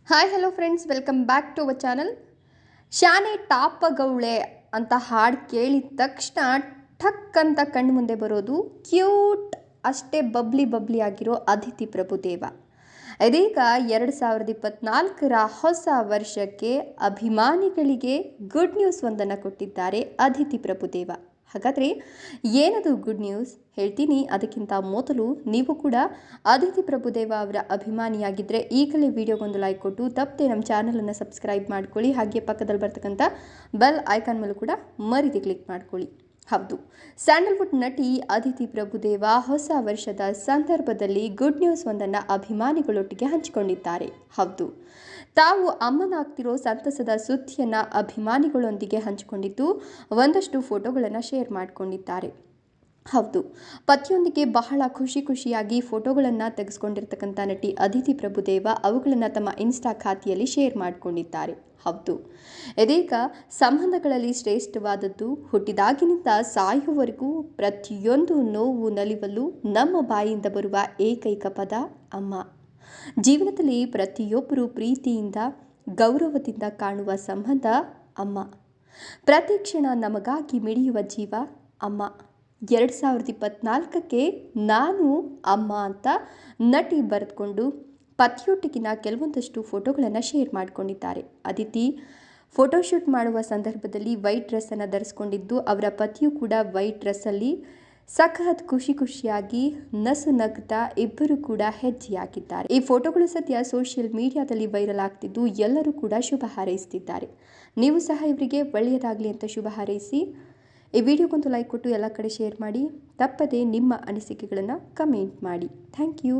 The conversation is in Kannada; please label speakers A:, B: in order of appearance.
A: Hi hello friends, welcome back to our channel. ಶಾನೆ ಟಾಪಗೌಳೆ ಅಂತ ಹಾಡು ಕೇಳಿದ ತಕ್ಷಣ ಠಕ್ ಅಂತ ಕಣ್ಣು ಮುಂದೆ ಬರೋದು ಕ್ಯೂಟ್ ಅಷ್ಟೇ ಬಬ್ಲಿ ಆಗಿರೋ ಅದಿತಿ ಪ್ರಭುದೇವ. ಇದೀಗ 2024ರ ಹೊಸ ವರ್ಷಕ್ಕೆ ಅಭಿಮಾನಿಗಳಿಗೆ ಗುಡ್ ನ್ಯೂಸ್ ಒಂದನ್ನು ಕೊಟ್ಟಿದ್ದಾರೆ ಅದಿತಿ ಪ್ರಭುದೇವ. ಹಾಗಾದರೆ ಏನದು ಗುಡ್ ನ್ಯೂಸ್ ಹೇಳ್ತೀನಿ. ಅದಕ್ಕಿಂತ ಮೊದಲು ನೀವು ಕೂಡ ಅದಿತಿ ಪ್ರಭುದೇವ ಅವರ ಅಭಿಮಾನಿಯಾಗಿದ್ದರೆ ಈಗಲೇ ವಿಡಿಯೋಗೊಂದು ಲೈಕ್ ಕೊಟ್ಟು ತಪ್ಪದೆ ನಮ್ಮ ಚಾನಲನ್ನು ಸಬ್ಸ್ಕ್ರೈಬ್ ಮಾಡ್ಕೊಳ್ಳಿ. ಹಾಗೆ ಪಕ್ಕದಲ್ಲಿ ಬರ್ತಕ್ಕಂಥ ಬೆಲ್ ಐಕಾನ್ ಮೇಲೂ ಕೂಡ ಮರಿದೆ ಕ್ಲಿಕ್ ಮಾಡ್ಕೊಳ್ಳಿ. ಹೌದು, ಸ್ಯಾಂಡಲ್ವುಡ್ ನಟಿ ಅದಿತಿ ಪ್ರಭುದೇವ ಹೊಸ ವರ್ಷದ ಸಂದರ್ಭದಲ್ಲಿ ಗುಡ್ ನ್ಯೂಸ್ ಒಂದನ್ನು ಅಭಿಮಾನಿಗಳೊಟ್ಟಿಗೆ ಹಂಚಿಕೊಂಡಿದ್ದಾರೆ. ಹೌದು, ತಾವು ಅಮ್ಮನಾಗ್ತಿರೋ ಸಂತಸದ ಸುದ್ದಿಯನ್ನು ಅಭಿಮಾನಿಗಳೊಂದಿಗೆ ಹಂಚಿಕೊಂಡಿದ್ದು ಒಂದಷ್ಟು ಫೋಟೋಗಳನ್ನು ಶೇರ್ ಮಾಡಿಕೊಂಡಿದ್ದಾರೆ. ಹೌದು, ಪತಿಯೊಂದಿಗೆ ಬಹಳ ಖುಷಿಯಾಗಿ ಫೋಟೋಗಳನ್ನು ತೆಗೆದುಕೊಂಡಿರ್ತಕ್ಕಂಥ ನಟಿ ಅದಿತಿ ಪ್ರಭುದೇವ ಅವುಗಳನ್ನು ತಮ್ಮ ಇನ್ಸ್ಟಾ ಖಾತೆಯಲ್ಲಿ ಶೇರ್ ಮಾಡಿಕೊಂಡಿದ್ದಾರೆ. ಹೌದು, ಇದೀಗ ಸಂಬಂಧಗಳಲ್ಲಿ ಶ್ರೇಷ್ಠವಾದದ್ದು ಹುಟ್ಟಿದಾಗಿನಿಂದ ಸಾಯುವವರೆಗೂ ಪ್ರತಿಯೊಂದು ನೋವು ನಲಿವಲ್ಲೂ ನಮ್ಮ ಬಾಯಿಂದ ಬರುವ ಏಕೈಕ ಪದ ಅಮ್ಮ. ಜೀವನದಲ್ಲಿ ಪ್ರತಿಯೊಬ್ಬರು ಪ್ರೀತಿಯಿಂದ ಗೌರವದಿಂದ ಕಾಣುವ ಸಂಬಂಧ ಅಮ್ಮ. ಪ್ರತಿ ಕ್ಷಣ ನಮಗಾಗಿ ಮಿಡಿಯುವ ಜೀವ ಅಮ್ಮ. 2024ಕ್ಕೆ ನಾನು ಅಮ್ಮ ಅಂತ ನಟಿ ಬರೆದುಕೊಂಡು ಪತಿಯೊಟ್ಟಿಗಿನ ಕೆಲವೊಂದಷ್ಟು ಫೋಟೋಗಳನ್ನು ಶೇರ್ ಮಾಡಿಕೊಂಡಿದ್ದಾರೆ. ಅದಿತಿ ಫೋಟೋಶೂಟ್ ಮಾಡುವ ಸಂದರ್ಭದಲ್ಲಿ ವೈಟ್ ಡ್ರೆಸ್ಸನ್ನು ಧರಿಸಿಕೊಂಡಿದ್ದು ಅವರ ಪತಿಯು ಕೂಡ ವೈಟ್ ಡ್ರೆಸ್ಸಲ್ಲಿ ಸಖತ್ ಖುಷಿಯಾಗಿ ನಸು ನಗ್ತಾ ಇಬ್ಬರು ಕೂಡ ಹೆಜ್ಜೆಯಾಗಿದ್ದಾರೆ. ಈ ಫೋಟೋಗಳು ಸದ್ಯ ಸೋಷಿಯಲ್ ಮೀಡಿಯಾದಲ್ಲಿ ವೈರಲ್ ಆಗ್ತಿದ್ದು ಎಲ್ಲರೂ ಕೂಡ ಶುಭ ಹಾರೈಸುತ್ತಿದ್ದಾರೆ. ನೀವು ಸಹ ಇವರಿಗೆ ಒಳ್ಳೆಯದಾಗಲಿ ಅಂತ ಶುಭ ಹಾರೈಸಿ ಈ ವಿಡಿಯೋಗೊಂದು ಲೈಕ್ ಕೊಟ್ಟು ಎಲ್ಲ ಕಡೆ ಶೇರ್ ಮಾಡಿ. ತಪ್ಪದೆ ನಿಮ್ಮ ಅನಿಸಿಕೆಗಳನ್ನು ಕಮೆಂಟ್ ಮಾಡಿ. Thank you.